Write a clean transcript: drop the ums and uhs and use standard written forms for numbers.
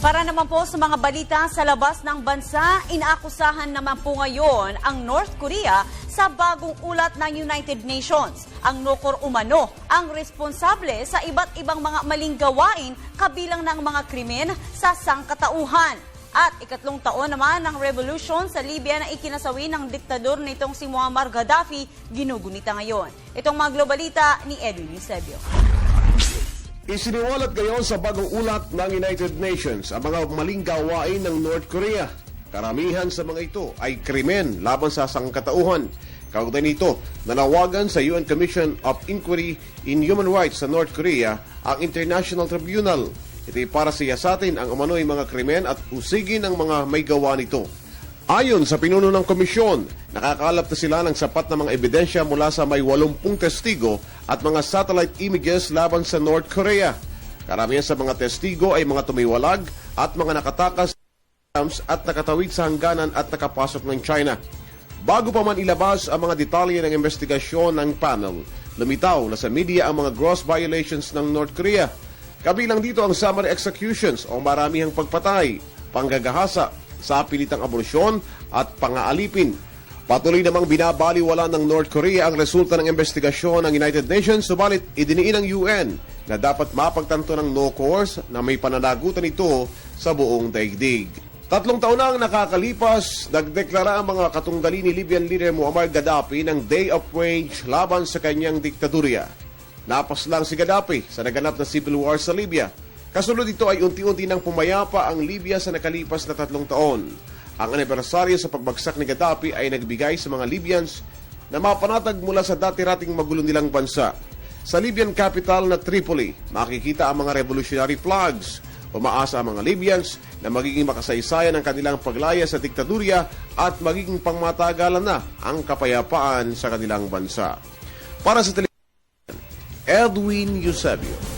Para naman po sa mga balita sa labas ng bansa, inaakusahan naman po ngayon ang North Korea sa bagong ulat ng United Nations. Ang Nokor umano ang responsable sa iba't ibang mga maling gawain kabilang ng mga krimen sa sangkatauhan. At ikatlong taon naman ng revolusyon sa Libya na ikinasawi ng diktador nitong si Muammar Gaddafi, ginugunita ngayon. Itong mga globalita ni Edwin Eusebio. Isiniwalat ngayon sa bagong ulat ng United Nations ang mga maling gawain ng North Korea. Karamihan sa mga ito ay krimen laban sa sangkatauhan. Kaugnay nito, nanawagan sa UN Commission of Inquiry in Human Rights sa North Korea ang International Tribunal. Ito ay para siyasatin ang umano'y mga krimen at usigin ang mga may gawa nito. Ayon sa pinuno ng komisyon, nakakalap na sila ng sapat na mga ebidensya mula sa may 80 testigo at mga satellite images laban sa North Korea. Karamihan sa mga testigo ay mga tumiwalag at mga nakatakas at nakatawid sa hangganan at nakapasok ng China. Bago pa man ilabas ang mga detalye ng investigasyon ng panel, lumitaw na sa media ang mga gross violations ng North Korea. Kabilang dito ang summary executions o maramihang pagpatay, panggagahasa, sa pilitang aborasyon at pangaalipin. Patuloy namang binabaliwala ng North Korea ang resulta ng investigasyon ng United Nations, subalit idiniin ng UN na dapat mapagtanto ng Nokor na may pananagutan ito sa buong daigdig. 3 taon na ang nakakalipas, nagdeklara ang mga katunggali ni Libyan leader Muammar Gaddafi ng Day of Rage laban sa kanyang diktadurya. Napas lang si Gaddafi sa naganap na civil war sa Libya. Kasunod ito ay unti-unti nang pumayapa ang Libya sa nakalipas na 3 taon. Ang anibersaryo sa pagbagsak ni Gaddafi ay nagbigay sa mga Libyans na mapanatag mula sa dati-rating magulo nilang bansa. Sa Libyan capital na Tripoli, makikita ang mga revolutionary flags. Umaasa ang mga Libyans na magiging makasaysayan ang kanilang paglaya sa diktadurya at magiging pangmatagalan na ang kapayapaan sa kanilang bansa. Para sa Edwin Eusebio.